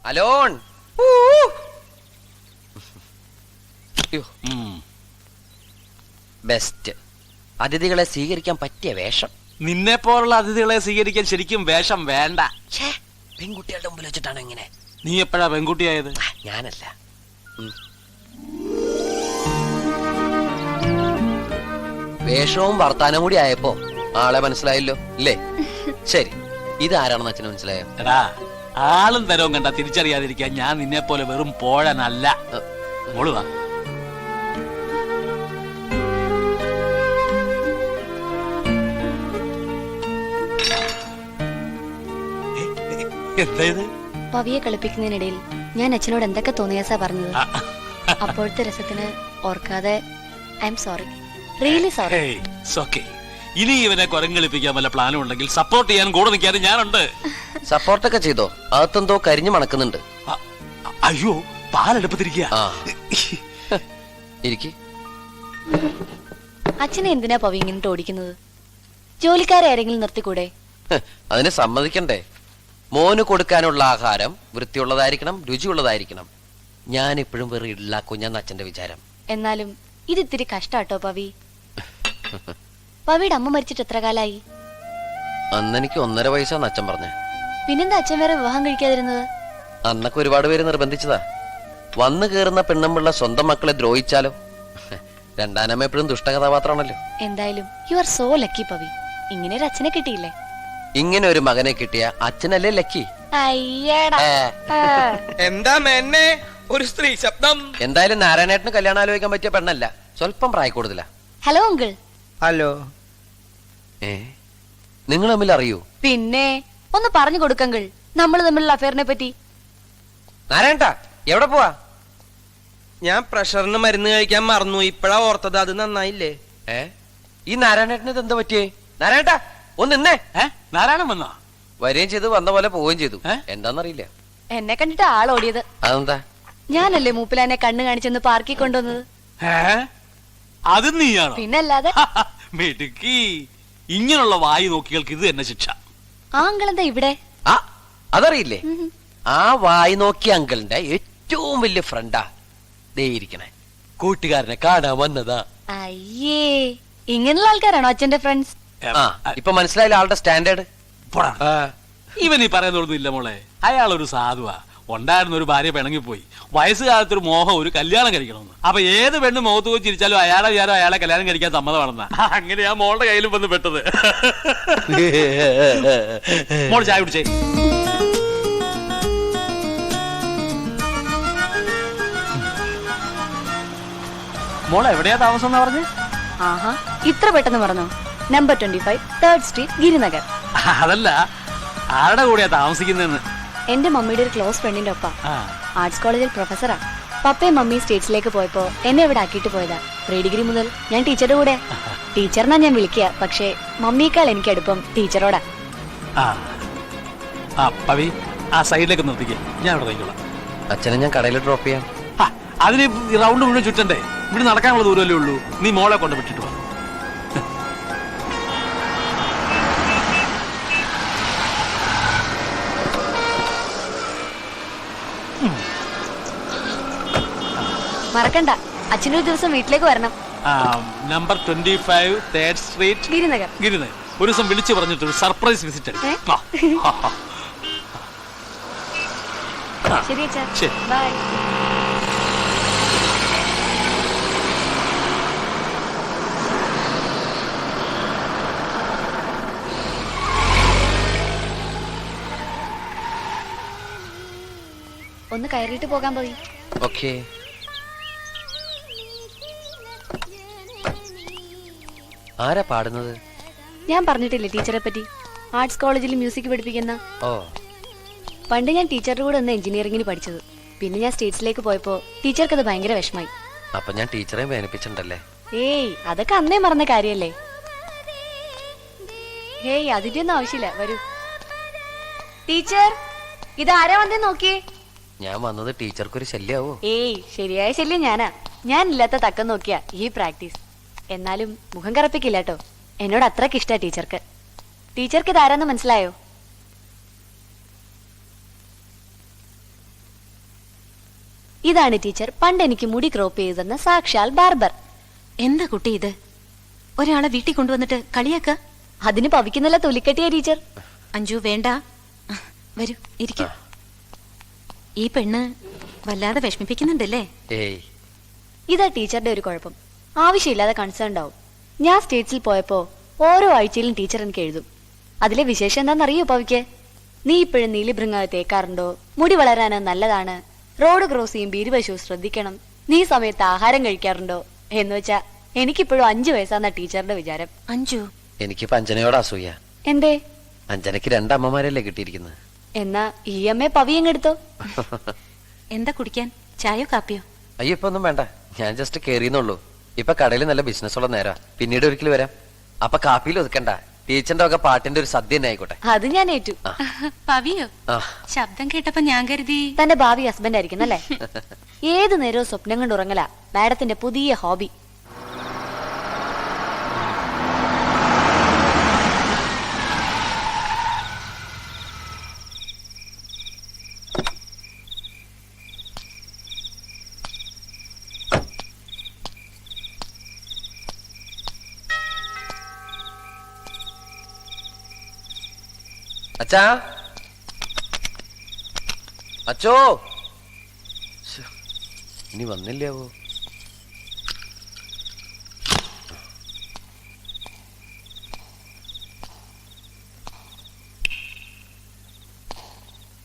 Alone. Best. അതിഥികളെ സ്വീകരിക്കാൻ പറ്റിയ വേഷം. നിന്നെ പോലുള്ള അതിഥികളെ സ്വീകരിക്കാൻ ശരിക്കും വേഷം വേണ്ട. പെൺകുട്ടികളുടെ മുമ്പിൽ വെച്ചിട്ടാണ് ഇങ്ങനെ. നീ എപ്പോഴാ പെൺകുട്ടിയായത്? ഞാനല്ല. വേഷവും വർത്താനം കൂടി ആയപ്പോ ആളെ മനസ്സിലായല്ലോ അല്ലേ? ശരി, ഇതാരാണെന്ന് അച്ഛന് മനസ്സിലായോ? എടാ, ആളും തരവും കണ്ട തിരിച്ചറിയാതിരിക്കാൻ ഞാൻ നിന്നെ പോലെ വെറും പോഴനല്ല. മോളുവാ. എന്തായത്? പവിയെ കളിപ്പിക്കുന്നതിനിടയിൽ ഞാൻ അച്ഛനോട് എന്തൊക്കെ തോന്നിയാസാ പറഞ്ഞത്. അപ്പോഴത്തെ രസത്തിന് ഓർക്കാതെ I am sorry, really sorry. ഇനി ഇവനെ കുരങ്ങളിപ്പിക്കാൻ വല്ല പ്ലാനും ഉണ്ടെങ്കിൽ സപ്പോർട്ട് ചെയ്യാൻ കൂടെ നിൽക്കാനും ഞാനുണ്ട്. സപ്പോർട്ടൊക്കെ ചെയ്തോ? അകത്തെന്തോ കരിഞ്ഞു മണക്കുന്നുണ്ട്. അയ്യോ, പാലെടുപ്പത്തിരിക്കുക. അച്ഛനെ എന്തിനാ പവി ഇങ്ങനെ ഓടിക്കുന്നത്? ജോലിക്കാരെ ആരെങ്കിലും നിർത്തിക്കൂടെ? അതിന് സമ്മതിക്കണ്ടേ? മോന് കൊടുക്കാനുള്ള ആഹാരം വൃത്തിയുള്ളതായിരിക്കണം, രുചിയുള്ളതായിരിക്കണം. ഞാൻ എപ്പോഴും വെറുതെ ഇള്ളാക്കുഞ്ഞെന്ന് അച്ഛന്റെ വിചാരം. എന്നാലും ഇത് ഇത്തിരി കഷ്ടാട്ടോ പവി. പവിയുടെ അമ്മ മരിച്ചിട്ട് എത്ര കാലായി? അന്നെനിക്ക് 1.5 വയസ്സാന്ന് അച്ഛൻ പറഞ്ഞേ. പിന്നെന്താ അച്ഛൻ വേറെ വിവാഹം കഴിക്കാതിരുന്നത്? അന്നൊക്കെ ഒരുപാട് പേര് നിർബന്ധിച്ചതാ. വന്നു കേറുന്ന പെണ്ണുമ്പിള്ള സ്വന്തം മക്കളെ ദ്രോഹിച്ചാലോ? രണ്ടാനമ്മ എപ്പോഴും ദുഷ്ടകഥാപാത്രമാണല്ലോ. എന്തായാലും you are so lucky Pavi. ഇങ്ങനെ ഒരു അച്ഛനെ കിട്ടിയില്ലേ? ഇങ്ങനെ ഒരു മകനെ കിട്ടിയ അച്ഛനല്ലേ ലക്കി. എന്താ മെന്നെ ഒരു സ്ത്രീ ശബ്ദം? എന്തായാലും നാരായണേട്ടന് കല്യാണം ആലോചിക്കാൻ പറ്റിയ പെണ്ണല്ല, സ്വല്പം പ്രായക്കൂടുതല. Hello uncle. ഹലോ. നിങ്ങൾ തമ്മിൽ അറിയൂ? പിന്നെ ഒന്ന് പറഞ്ഞു കൊടുക്കങ്കിൾ, നമ്മൾ തമ്മിലുള്ള അഫയറിനെ പറ്റി. നാരായണ എവിടെ പോവാ? ഞാൻ പ്രഷറിന് മരുന്ന് കഴിക്കാൻ മറന്നു, ഇപ്പഴാ ഓർത്തത്. അത് നന്നായില്ലേ? ഈ നാരായണേട്ടന് ഇത് എന്താ പറ്റിയേ? നാരായണ ഒന്ന് നിന്നേ. നാരായണൻ വന്നോ? വരികയും ചെയ്തു, വന്ന പോലെ പോവുകയും ചെയ്തു. എന്താന്നറിയില്ല. എന്നെ കണ്ടിട്ട് ആളോടിയത്. അതെന്താ? ഞാനല്ലേ മൂപ്പിലാനെ കണ്ണു കാണിച്ചെന്ന് പാർക്കിൽ കൊണ്ടുവന്നത്. അത് നീയാണോ? പിന്നല്ലാതെ. മിടുക്കി. ഇങ്ങനെയുള്ള വായി നോക്കികൾക്ക് ഇത് തന്നെ ശിക്ഷ. ആ അങ്കിൾ എന്താ ഇവിടെ? അതറിയില്ലേ? ആ വായി നോക്കിയ അങ്കിളിന്റെ ഏറ്റവും വലിയ ഫ്രണ്ടാ ദേ ഇരിക്കണേ. കൂട്ടുകാരനെ കാണാൻ വന്നതാ. അയ്യേ, ഇങ്ങനെയുള്ള ആൾക്കാരാണോ അച്ഛന്റെ ഫ്രണ്ട്സ്? ഇപ്പൊ മനസ്സിലായില്ല ആളുടെ സ്റ്റാൻഡേർഡ്. ഇവൻ ഈ പറയുന്നതൊന്നും ഇല്ല മോളെ. അയാൾ ഒരു സാധുവാ. ഉണ്ടായിരുന്ന ഒരു ഭാര്യ പിണങ്ങിപ്പോയി. വയസ്സുകാലത്തൊരു മോഹം ഒരു കല്യാണം കഴിക്കണമെന്ന്. അപ്പൊ ഏത് പെണ്ണ് മുഖത്ത് പോയി ചിരിച്ചാലും അയാളെ വിചാരം അയാളെ കല്യാണം കഴിക്കാൻ സമ്മതമാണെന്നാ. അങ്ങനെയാ മോളുടെ കയ്യിലും വന്ന് പെട്ടത്. മോൾ ചായ കുടിച്ചേ. മോൾ എവിടെയാ താമസം എന്നാ പറഞ്ഞേ? ആഹാ, ഇത്ര പെട്ടെന്ന് പറഞ്ഞോ? Number 25 3rd street, Girinagar. അതല്ല, ആരുടെ കൂടെയാ താമസിക്കുന്നതെന്ന്. എന്റെ മമ്മിയുടെ ഒരു ക്ലോസ് ഫ്രണ്ടിന്റെ ഒപ്പം. ആർട്സ് കോളേജിൽ പ്രൊഫസറാ. പപ്പയും മമ്മിയും സ്റ്റേറ്റ്സിലേക്ക് പോയപ്പോ എന്നെ ഇവിടെ ആക്കിയിട്ട് പോയതാ. പ്രീ ഡിഗ്രി മുതൽ ഞാൻ ടീച്ചറുടെ കൂടെ. ടീച്ചറിനാ ഞാൻ വിളിക്കുക, പക്ഷേ മമ്മിയേക്കാൾ എനിക്ക് അടുപ്പം ടീച്ചറോടാ. പവി, ആ സൈഡിലേക്ക് നിർത്തിക്കേ, ഞാൻ ഇവിടെ നോക്കിക്കോളാം. അച്ഛനെ ഞാൻ കടയിൽ ഡ്രോപ്പ് ചെയ്യാം. അതിന് റൗണ്ട് മുഴുവൻ ചുറ്റണ്ടേ? ഇവിടെ നടക്കാനുള്ള ദൂരമല്ലേ ഉള്ളൂ. നീ മോളെ കൊണ്ട് വിട്ടിട്ട് വാ. മറക്കണ്ട, അച്ഛനൊരു ദിവസം വീട്ടിലേക്ക് വരണം. Number 25 3rd street, Girinagar. Girinagar. ഒരു ദിവസം വിളിച്ചു പറഞ്ഞിട്ട് ഒരു സർപ്രൈസ് വിസിറ്റ്. ശരി അച്ഛാ, ശരി. ബൈ. ഒന്ന് കയറിയിട്ട് പോകാൻ പോയി. ഓക്കേ. ആരാ പാടുന്നത്? ഞാൻ പറഞ്ഞിട്ടില്ലേ ടീച്ചറെ പറ്റി? ആർട്സ് കോളേജിൽ മ്യൂസിക് പഠിപ്പിക്കുന്ന. പണ്ട് ഞാൻ ടീച്ചറുടെ കൂടെ ഒന്ന് എഞ്ചിനീയറിംഗിന് പഠിച്ചത്. പിന്നെ ഞാൻ സ്റ്റേറ്റ്സിലേക്ക് പോയപ്പോ ടീച്ചർക്ക് അത് ഭയങ്കര വിഷമായി. അപ്പൊ ഞാൻ ടീച്ചറെ വേദനിപ്പിച്ചിട്ടുണ്ടല്ലേ? ഏയ്, അതൊക്കെ അന്നേ മറന്ന കാര്യല്ലേ. ഹേയ്, അതിന്റെ ഒന്നും ആവശ്യമില്ല. വരൂ. ടീച്ചർ, ഇതാരാ വന്നേ നോക്കിയേ. ഞാൻ വന്നത് ടീച്ചർക്കൊരു ശല്യാവോ? ഏയ്, ശരിയായ ശല്യം ഞാനാ. ഞാനില്ലാത്ത തക്കം നോക്കിയാ ഈ പ്രാക്ടീസ്. എന്നാലും മുഖം കറപ്പിക്കില്ല കേട്ടോ. എന്നോട് അത്രക്ക് ഇഷ്ടാ ടീച്ചർക്ക്. ടീച്ചർക്ക് ഇതാരാന്ന് മനസ്സിലായോ? ഇതാണ് ടീച്ചർ പണ്ട് എനിക്ക് മുടി ക്രോപ്പ് ചെയ്തെന്ന സാക്ഷാൽ ബാർബർ. എന്താ കുട്ടി ഇത്? ഒരാളെ വീട്ടിൽ കൊണ്ടുവന്നിട്ട് കളിയാക്ക? അതിന് പവിക്കുന്നല്ല തൊലിക്കട്ടിയ ടീച്ചർ. അഞ്ജു വേണ്ട, വരൂ ഇരിക്കും. ഈ പെണ്ണ് വല്ലാതെ വിഷമിപ്പിക്കുന്നുണ്ടല്ലേ? ഏയ്, ഇതാ ടീച്ചറുടെ ഒരു കുഴപ്പം. ആവശ്യമില്ലാതെ കൺസേൺ ഉണ്ടാവും. ഞാൻ സ്റ്റേറ്റ്സിൽ പോയപ്പോ ഓരോ ആഴ്ചയിലും ടീച്ചർ എനിക്ക് എഴുതും. അതിലെ വിശേഷം എന്താണെന്നറിയോ പവിക്ക്? നീ ഇപ്പോഴും നീലിഭൃങ്ങ തേക്കാറുണ്ടോ? മുടി വളരാന് നല്ലതാണ്. റോഡ് ക്രോസ് ചെയ്യുമ്പോൾ ഇരുവശവും ശ്രദ്ധിക്കണം. നീ സമയത്ത് ആഹാരം കഴിക്കാറുണ്ടോ? എന്ന് വെച്ചാ എനിക്കിപ്പോഴും 5 വയസ്സാന്ന ടീച്ചറുടെ വിചാരം. അഞ്ജു, എനിക്ക് അഞ്ജനയോട് അസൂയ. എന്തേ? അഞ്ജനയ്ക്ക് 2 അമ്മമാരല്ലേ കിട്ടിയിരിക്കുന്നത്. എന്നാ ഈ അമ്മയെ പവിയങ്ങെടുത്തോ. എന്താ കുടിക്കാൻ? ചായയോ കാപ്പിയോ? അയ്യോ, ഇപ്പൊ ഒന്നും വേണ്ട. ഞാൻ ജസ്റ്റ് കേറിയെന്നുള്ളൂ. ഇപ്പൊ കടയിൽ നല്ല ബിസിനസ് ഉള്ള നേരാ. പിന്നീട് ഒരിക്കൽ വരാം. അപ്പൊ കാപ്പിയിൽ ഒതുക്കണ്ട. ടീച്ചറിന്റെ ഒക്കെ പാട്ടിന്റെ ഒരു സദ്യ തന്നെ ആയിക്കോട്ടെ. അത് ഞാൻ ഏറ്റു. പവിയോ? ആ, ശബ്ദം കേട്ടപ്പോ ഞാൻ കരുതി തന്റെ ഭാവി ഹസ്ബൻഡ് ആയിരിക്കും അല്ലേ? ഏത് നേരവും സ്വപ്നം കൊണ്ട് ഉറങ്ങല മാഡത്തിന്റെ പുതിയ ഹോബി. അച്ഛാ, അച്ചോ, ശ്ശെ, ഇനി വന്നില്ലാവോ?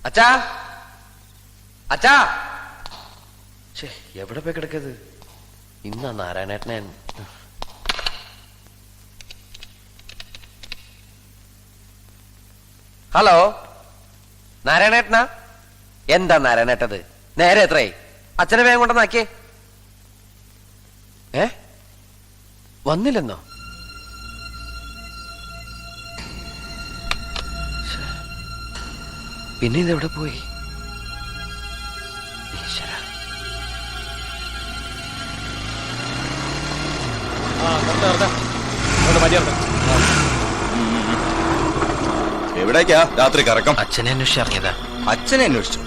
അച്ഛാ, അച്ഛാ, ഛേ, എവിടെ പോയി കിടക്കത്? ഇന്നാ നാരായണേട്ടനെ. ഹലോ, നാരായണേട്ടനാ? എന്താ നാരായണേട്ടത്? നേരെ എത്രയായി? അച്ഛനെ വേഗം കൊണ്ടുവന്നാക്കിയേ. വന്നില്ലെന്നോ? പിന്നെ ഇതെവിടെ പോയി? ഈശ്വരാ. എവിടേക്കാ രാത്രി കറക്കം? അച്ഛനെ അന്വേഷിച്ച് ഇറങ്ങിയതാ. അച്ഛനെ അന്വേഷിച്ചു?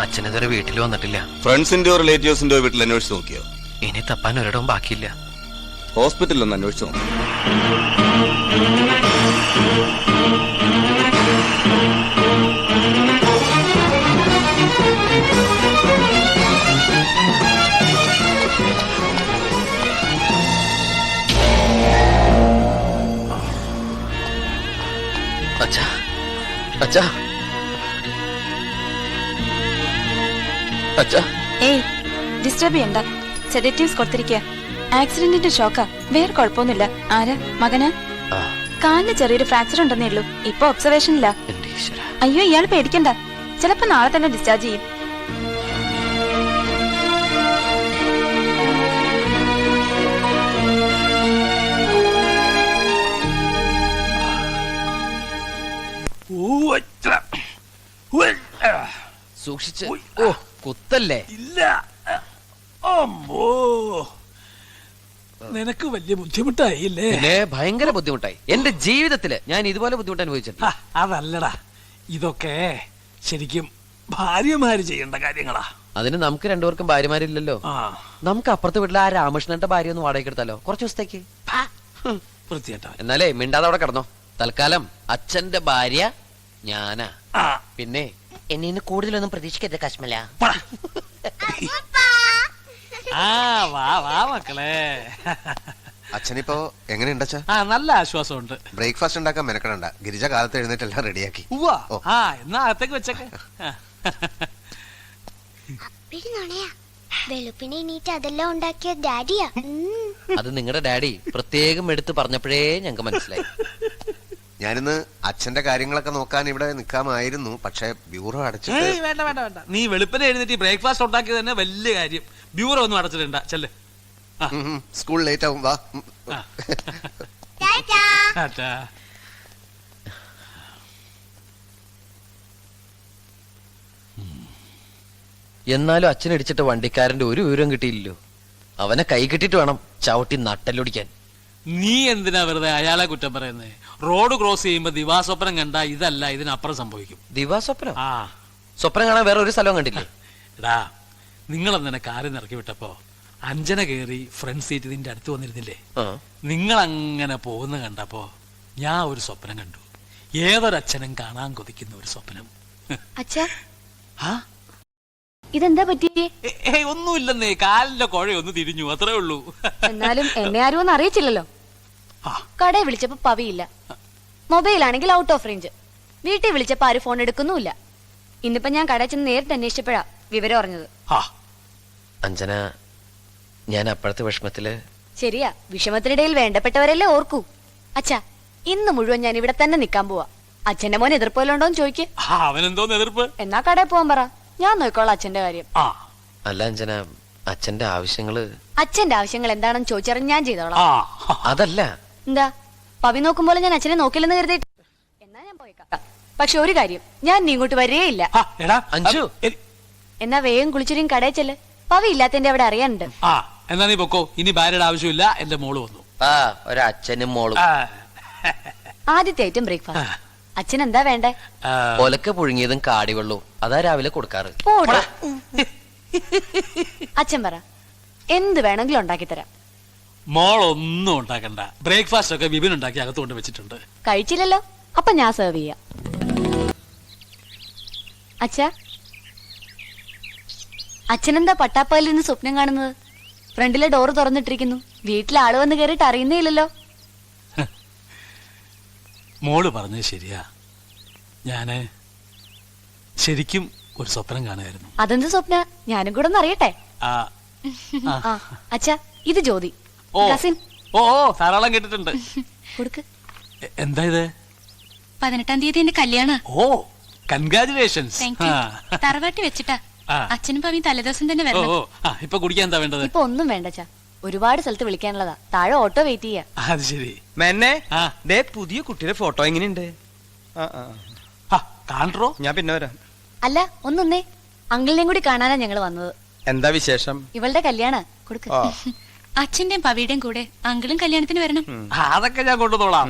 അച്ഛനിതുവരെ വീട്ടിൽ വന്നിട്ടില്ല. ഫ്രണ്ട്സിന്റെയോ റിലേറ്റീവ്സിന്റെയോ വീട്ടിൽ അന്വേഷിച്ചു നോക്കിയോ? ഇനി തപ്പാൻ ഒരിടവും ബാക്കിയില്ല. ഹോസ്പിറ്റലിൽ ഒന്ന് അന്വേഷിച്ചു നോക്കി. അച്ഛാ, അച്ഛാ, അച്ഛാ. ഏയ്, ഡിസ്റ്റർബ് ചെയ്യണ്ട. സെഡേറ്റീവ്സ് കൊടുത്തിരിക്കുക. ആക്സിഡന്റിന്റെ ഷോക്കാ, വേറെ കുഴപ്പമൊന്നുമില്ല. ആരാ? മകനാ? ആ, കാലിന് ചെറിയൊരു ഫ്രാക്ചർ ഉണ്ടെന്നേ ഉള്ളൂ. ഇപ്പൊ ഒബ്സർവേഷനില്ല. എന്റെ ഈശ്വരാ. അയ്യോ, ഇയാൾ പേടിക്കണ്ട. ചിലപ്പോ നാളെ തന്നെ ഡിസ്ചാർജ് ചെയ്യും. സൂക്ഷിച്ച്. ഓ, കുത്തല്ലേ? ഇല്ല. അമ്മോ, നിനക്ക് വലിയ ബുദ്ധിമുട്ടായില്ലേ? പിന്നെ ഭയങ്കര ബുദ്ധിമുട്ടായി. എന്റെ ജീവിതത്തില് ഞാൻ ഇതുപോലെ ബുദ്ധിമുട്ട് അനുഭവിച്ചിട്ടില്ല. അതല്ലടാ, ഇതൊക്കെ ശരിക്കും ഭാര്യമാര് ചെയ്യേണ്ട കാര്യങ്ങളാ. അതിന് നമുക്ക് രണ്ടുപേർക്കും ഭാര്യമാരില്ലല്ലോ. ആ, നമുക്ക് അപ്പുറത്ത് വീട്ടിൽ ആ രാമകൃഷ്ണന്റെ ഭാര്യ ഒന്ന് വാടകയ്ക്ക് എടുത്താലോ കുറച്ചു ദിവസത്തേക്ക്? വൃത്തിയായിട്ടാ. എന്നാലേ മിണ്ടാതെ അവിടെ കിടന്നോ. തൽക്കാലം അച്ഛന്റെ ഭാര്യ ഞാനാ. ആ, പിന്നെ എന്നെ കൂടുതലൊന്നും പ്രതീക്ഷിക്കരുത് കശ്മല. പോടാ. ആ, വാ വാ മക്കളെ. അച്ഛനിപ്പോ എങ്ങനെയുണ്ട് അച്ഛാ? ആ, നല്ല ആശ്വാസമുണ്ട്. ബ്രേക്ക്ഫാസ്റ്റ് ഉണ്ടാക്കാൻ മെനക്കെടണ്ട. ഗിരിജ കാലത്ത് എഴുന്നേറ്റ് എല്ലാം റെഡിയാക്കി. ഉവ്വ. ഓ. ആ, എന്നാ അകത്തേക്ക് വെച്ചേക്കെ. വെളുപ്പിനെ എണീറ്റ് അതെല്ലാം ഉണ്ടാക്കിയ ഡാഡിയാ. അത് നിങ്ങളുടെ ഡാഡി പ്രത്യേകം എടുത്ത് പറഞ്ഞപ്പോഴേ ഞങ്ങൾക്ക് മനസ്സിലായി. ഞാനിന്ന് അച്ഛന്റെ കാര്യങ്ങളൊക്കെ നോക്കാൻ ഇവിടെ നിൽക്കാമായിരുന്നു. പക്ഷെ ബ്യൂറോ അടച്ചിട്ട്. ഏയ്, വേണ്ട വേണ്ട വേണ്ട. നീ വെളുപ്പിനെ എഴുന്നേറ്റ് ബ്രേക്ക്ഫാസ്റ്റ് ഉണ്ടാക്കിയത് തന്നെ വലിയ കാര്യം. ബ്യൂറോ ഒന്നും അടച്ചിട്ടുണ്ട. ചെല്ല്. സ്കൂൾ ലേറ്റ് ആവും. വാ. ടാറ്റാ. എന്നാലും അച്ഛൻ ഇടിച്ചിട്ട് വണ്ടിക്കാരന്റെ ഒരു വിവരം കിട്ടിയില്ലല്ലോ. അവനെ കൈ കിട്ടിയിട്ട് വേണം ചവിട്ടി നട്ടലൊടിക്കാൻ. നീ എന്തിനാ വെറുതെ അയാളെ കുറ്റം പറയുന്നേ? റോഡ് ക്രോസ് ചെയ്യുമ്പോ ദിവാസ്വപ്നം കണ്ട ഇതല്ല, ഇതിനപ്പുറം സംഭവിക്കും. ദിവാസ്വപ്നം? ആ, സ്വപ്നം കാണാൻ വേറെ ഒരു സ്ഥലവും കണ്ടില്ലേ? എടാ, നിങ്ങളെന്നെ കാറിൽ ഇറക്കി വിട്ടപ്പോ അഞ്ജന കയറി ഫ്രണ്ട് സീറ്റ് നിന്റെ അടുത്ത് വന്നിരുന്നില്ലേ? ആ. നിങ്ങൾ അങ്ങനെ പോകുന്ന കണ്ടപ്പോ ഞാൻ ഒരു സ്വപ്നം കണ്ടു. ഏതൊരച്ഛനും കാണാൻ കൊതിക്കുന്ന ഒരു സ്വപ്നം. അച്ഛാ ആ? ഇതെന്താ പറ്റിയേ? ഒന്നുമില്ലെന്നേ, കാലിന്റെ കുഴയൊന്ന് തിരിഞ്ഞു, അത്രേ ഉള്ളൂ. എന്നാലും എന്നെ ആരും ഒന്നും അറിയിച്ചില്ലല്ലോ. ആ. കടയിൽ വിളിച്ചപ്പോ പവിയില്ല, മൊബൈലാണെങ്കിൽ ഔട്ട് ഓഫ് റേഞ്ച്, വീട്ടിൽ വിളിച്ചപ്പോ ആരും ഫോൺ എടുക്കുന്നുമില്ല. ഇന്നിപ്പോ ഞാൻ കടയിൽ ചെന്ന് നേരിട്ട് അന്വേഷിച്ചപ്പോഴാ വിവരം അറിഞ്ഞത്. ആ. അഞ്ജന, ഞാൻ അപ്പോഴത്തെ വിഷമത്തില്. ശരിയാ, വിഷമത്തിനിടയിൽ വേണ്ടപ്പെട്ടവരല്ലേ ഓർക്കൂ. അച്ഛാ, ഇന്ന് മുഴുവൻ ഞാൻ ഇവിടെ തന്നെ നിക്കാൻ പോവാ. അച്ഛന്റെ മോൻ എതിർപ്പോലോണ്ടോന്ന് ചോദിക്ക്. അവനെന്തോന്ന് എതിർപ്പ്? എന്നാ കടയിൽ പോവാൻ പറ, ഞാൻ നോക്കോളാം അച്ഛന്റെ കാര്യം. ആ. അല്ല അഞ്ജന, അച്ഛന്റെ ആവശ്യങ്ങള്. അച്ഛന്റെ ആവശ്യങ്ങൾ എന്താണെന്ന് ചോദിച്ചറിഞ്ഞ് ഞാൻ ചെയ്തോളാം. ആ. അതല്ല. എന്താ, പവി നോക്കുമ്പോൾ ഞാൻ അച്ഛനെ നോക്കില്ലെന്ന് കരുതിയിട്ട്? എന്നാ ഞാൻ പോയേക്കാം. പക്ഷെ ഒരു കാര്യം, ഞാൻ നീ ഇങ്ങോട്ട് വരികയില്ല. ആ, എടാ അഞ്ജു. എന്നാ വേഗം കുളിച്ചൊരു കടയിൽ ചെല്ല്. പവി ഇല്ലാത്തതിന്റെ അവിടെ അറിയാനുണ്ട്. ആ, എന്നാ നീ പൊക്കോ, ഇനി ഭാര്യയുടെ ആവശ്യമില്ല. എന്റെ മോള് വന്നു. ആ, ഒരച്ഛനും മോളും. ആ. ആദ്യത്തെ ഐറ്റം ബ്രേക്ക്ഫാസ്റ്റ്. അച്ഛൻ എന്താ വേണ്ടേ? ആ. ഒലക്ക പുഴുങ്ങിയതും കാടിവെള്ളവും അതാ രാവിലെ കൊടുക്കാറ്. പോടാ. അച്ഛൻ പറ, എന്ത് വേണമെങ്കിലും ഉണ്ടാക്കി തരാം. മോളൊന്നും ഉണ്ടാക്കണ്ട. ബ്രേക്ക്ഫാസ്റ്റ് ഒക്കെ വിപിൻ ഉണ്ടാക്കി അകത്തുകൊണ്ട് വെച്ചിട്ടുണ്ട്. കഴിച്ചില്ലല്ലോ, അപ്പൊ ഞാൻ സെർവ് ചെയ്യാം. അച്ഛാ, അച്ഛനെന്താ പട്ടാപ്പകലിൽ നിന്ന് സ്വപ്നം കാണുന്നത്? ഫ്രണ്ടിലെ ഡോറ് തുറന്നിട്ടിരിക്കുന്നു, വീട്ടിലെ ആള് വന്ന് കയറിയിട്ട് അറിയുന്നേ ഇല്ലല്ലോ. മോള് പറഞ്ഞത് ശരിയാ. ഞാന് ശരിക്കും ഒരു സ്വപ്നം കാണുമായിരുന്നു. അതെന്ത് സ്വപ്ന? ഞാനും കൂടെ ഒന്ന് അറിയട്ടെ. ആ. ആ. ആ, അച്ഛാ, ഇത് ജ്യോതി, ഓ. കസിൻ. ഓ, ധാരാളം കേട്ടിട്ടുണ്ട്. കൊടുക്ക്. എന്താ ഇത്? 18-ാം തീയതി എന്റെ കല്യാണ. ഓ, കൺഗ്രാചുലേഷൻസ്. തറവാട്ടി വെച്ചിട്ടാ. ആ. അച്ഛനും പവിയും തലേദിവസം തന്നെ ഓ, വരണം. ഓ, ആ, ഇപ്പൊ കുടിക്കാൻ എന്താ വേണ്ടത്? ഇപ്പൊ ഒന്നും വേണ്ട അച്ഛാ, ഒരുപാട് സ്ഥലത്ത് വിളിക്കാനുള്ളതാ. താഴെ ഓട്ടോ വെയിറ്റ് ചെയ്യാ. അത് ശരി. മെന്നെ ആ. ദേ പുതിയ കുട്ടിയുടെ ഫോട്ടോ എങ്ങനെയുണ്ട്? ആ ആ ആ, കാണോ? ഞാൻ പിന്നെ വരാം. അല്ല, ഒന്നൊന്നേ, അങ്കിളിനെയും കൂടി കാണാനാ ഞങ്ങള് വന്നത്. എന്താ വിശേഷം? ഇവളുടെ കല്യാണ കൊടുക്ക്. ആ. അച്ഛന്റെയും പവിയുടെയും കൂടെ അങ്കിളും കല്യാണത്തിന് വരണം. അതൊക്കെ ഞാൻ കൊണ്ടുവന്നോളാം.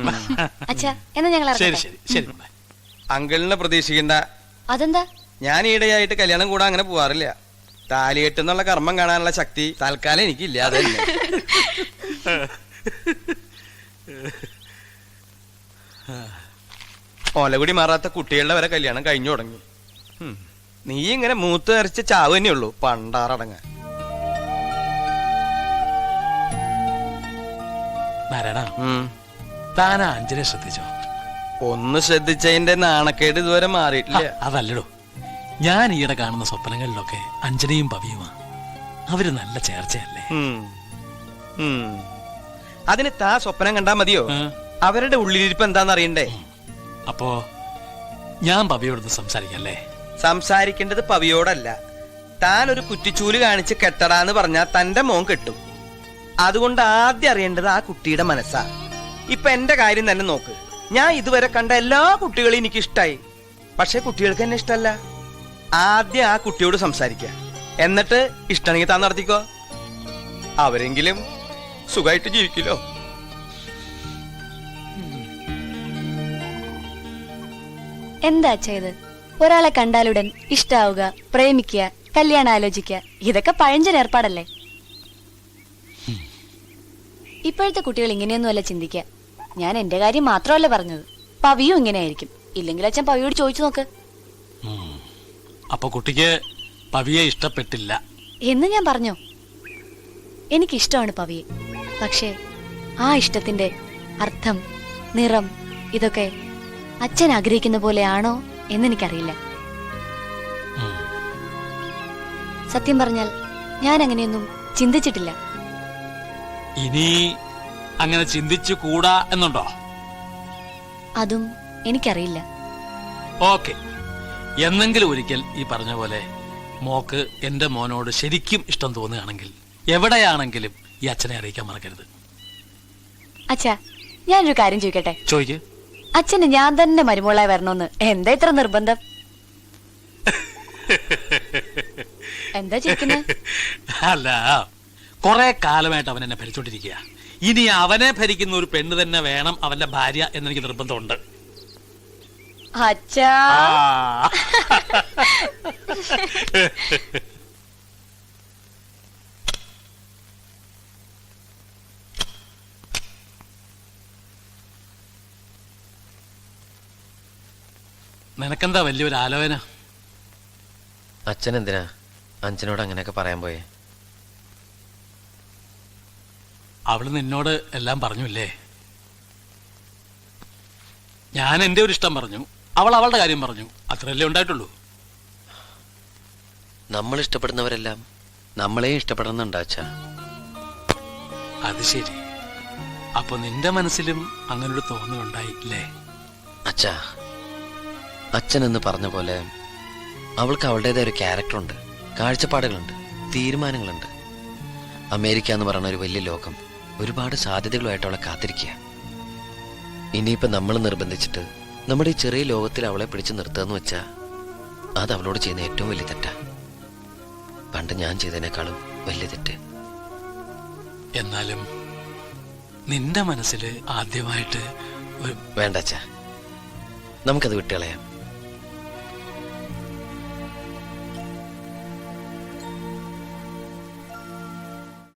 അച്ഛാ, എന്നാ ഞങ്ങൾ ശരി ഇറങ്ങട്ടെ. ശരി ശരി മോളെ. അങ്കിളിനെ പ്രതീക്ഷിക്കണ്ട. അതെന്താ? ഞാൻ ഈടെയായിട്ട് കല്യാണം കൂടാൻ അങ്ങനെ പോവാറില്ല. താലികെട്ട് എന്നുള്ള കർമ്മം കാണാനുള്ള ശക്തി തൽക്കാലം എനിക്കില്ല. അതന്നെ. ഓലകുടി മാറാത്ത കുട്ടികളുടെ വരെ കല്യാണം കഴിഞ്ഞു തുടങ്ങി. നീ ഇങ്ങനെ മൂത്ത് അരച്ച് ചാവ് തന്നെയുള്ളൂ, പണ്ടാറടങ്ങാൻ. നാരായണ, താനാ അഞ്ജനെ ശ്രദ്ധിച്ചോ? ഒന്ന് ശ്രദ്ധിച്ചതിന്റെ നാണക്കേട് ഇതുവരെ മാറിയിട്ടില്ല. അതല്ലടോ, ഞാൻ ഈയിടെ കാണുന്ന സ്വപ്നങ്ങളിലൊക്കെ അഞ്ജനയും പവിയുമാ. അവര് നല്ല ചേർച്ചയല്ലേ? അതിന് താ സ്വപ്നം കണ്ടാ മതിയോ? അവരുടെ ഉള്ളിലിരിപ്പ് എന്താന്ന് അറിയണ്ടേ? അപ്പോ ഞാൻ പവിയോടൊന്ന് സംസാരിക്കല്ലേ? സംസാരിക്കേണ്ടത് പവിയോടല്ല. താൻ ഒരു കുറ്റിച്ചൂല് കാണിച്ച് കെട്ടടാന്ന് പറഞ്ഞാ തന്റെ മോൻ കെട്ടും. അതുകൊണ്ട് ആദ്യം അറിയേണ്ടത് ആ കുട്ടിയുടെ മനസ്സാ. ഇപ്പൊ എന്റെ കാര്യം തന്നെ നോക്ക്. ഞാൻ ഇതുവരെ കണ്ട എല്ലാ കുട്ടികളെയും എനിക്ക് ഇഷ്ടായി. പക്ഷെ കുട്ടികൾക്ക് എന്നെ ഇഷ്ടല്ല. ആദ്യം ആ കുട്ടിയോട് സംസാരിക്ക, എന്നിട്ട് ഇഷ്ടമാണെങ്കിൽ താൻ നടത്തിക്കോ. അവരെങ്കിലും സുഖമായിട്ട് ജീവിക്കില്ലോ. എന്താ അച്ഛാ ഇത്? ഒരാളെ കണ്ടാലുടൻ ഇഷ്ടാവുക, പ്രേമിക്കുക, കല്യാണം ആലോചിക്കുക, ഇതൊക്കെ പഴഞ്ചൻ ഏർപ്പാടല്ലേ? ഇപ്പോഴത്തെ കുട്ടികൾ ഇങ്ങനെയൊന്നുമല്ല ചിന്തിക്കുക. ഞാൻ എന്റെ കാര്യം മാത്രമല്ല പറഞ്ഞത്, പവിയും ഇങ്ങനെയായിരിക്കും. ഇല്ലെങ്കിൽ അച്ഛൻ പവിയോട് ചോദിച്ചു നോക്ക്. അപ്പൊ കുട്ടിക്ക് പവിയെ ഇഷ്ടപ്പെട്ടില്ല എന്ന് ഞാൻ പറഞ്ഞോ? എനിക്കിഷ്ടമാണ് പവിയെ. പക്ഷേ ആ ഇഷ്ടത്തിന്റെ അർത്ഥം, നിറം, ഇതൊക്കെ അച്ഛൻ ആഗ്രഹിക്കുന്ന പോലെയാണോ എന്നെനിക്കറിയില്ല. സത്യം പറഞ്ഞാൽ ഞാൻ അങ്ങനെയൊന്നും ചിന്തിച്ചിട്ടില്ല. ഇനി അങ്ങനെ ചിന്തിച്ചു കൂടാ എന്നുണ്ടോ? അതും എനിക്കറിയില്ല. ഓക്കെ, എന്നെങ്കിലും ഒരിക്കൽ ഈ പറഞ്ഞ പോലെ മോക്ക് എന്റെ മോനോട് ശരിക്കും ഇഷ്ടം തോന്നുകയാണെങ്കിൽ എവിടെയാണെങ്കിലും ഈ അച്ഛനെ അറിയിക്കാൻ മറക്കരുത്. അച്ഛാ, ഞാനൊരു കാര്യം ചോദിക്കട്ടെ? ചോദിക്ക്. അച്ഛന് ഞാൻ തന്നെ മരുമോളായി വരണമെന്ന് എന്താ ഇത്ര നിർബന്ധം? എന്താ ചോദിക്കുന്നത്? അല്ല, കുറെ കാലമായിട്ട് അവൻ എന്നെ ഭരിച്ചോണ്ടിരിക്കുക. ഇനി അവനെ ഭരിക്കുന്ന ഒരു പെണ്ണ് തന്നെ വേണം അവന്റെ ഭാര്യ എന്നെനിക്ക് നിർബന്ധമുണ്ട്. അച്ഛാ, നിനക്കെന്താ വലിയൊരു ആലോചന? അച്ഛൻ എന്തിനാ അച്ഛനോട് അങ്ങനെയൊക്കെ പറയാൻ പോയേ? അവള് നിന്നോട് എല്ലാം പറഞ്ഞില്ലേ? ഞാൻ എന്റെ ഒരു ഇഷ്ടം പറഞ്ഞു, അവൾ അവളുടെ കാര്യം പറഞ്ഞു, അത്രയല്ലേ ഉണ്ടായിട്ടുള്ളൂ. നമ്മൾ ഇഷ്ടപ്പെടുന്നവരെല്ലാം നമ്മളെ ഇഷ്ടപ്പെടുന്നുണ്ടോ അച്ഛാ? അത് ശരി. അപ്പൊ നിന്റെ മനസ്സിലും അങ്ങനൊരു തോന്നലുണ്ടായില്ലേ? അച്ഛാ, അച്ഛൻ എന്ന് പറഞ്ഞ പോലെ അവൾക്ക് അവളുടേതായ ഒരു ക്യാരക്ടറുണ്ട്, കാഴ്ചപ്പാടുകളുണ്ട്, തീരുമാനങ്ങളുണ്ട്. അമേരിക്ക എന്ന് പറയുന്ന ഒരു വലിയ ലോകം ഒരുപാട് സാധ്യതകളുമായിട്ട് അവളെ കാത്തിരിക്കുക. ഇനിയിപ്പോ നമ്മൾ നിർബന്ധിച്ചിട്ട് നമ്മുടെ ഈ ചെറിയ ലോകത്തിൽ അവളെ പിടിച്ചു നിർത്തുകയെന്ന് വെച്ചാ അത് അവളോട് ചെയ്യുന്ന ഏറ്റവും വലിയ തെറ്റാ. പണ്ട് ഞാൻ ചെയ്തതിനേക്കാളും വലിയ തെറ്റ്. എന്നാലും നിന്റെ മനസ്സിൽ ആദ്യമായിട്ട് വേണ്ട അച്ഛാ, നമുക്കത് വിട്ടുകളയാം.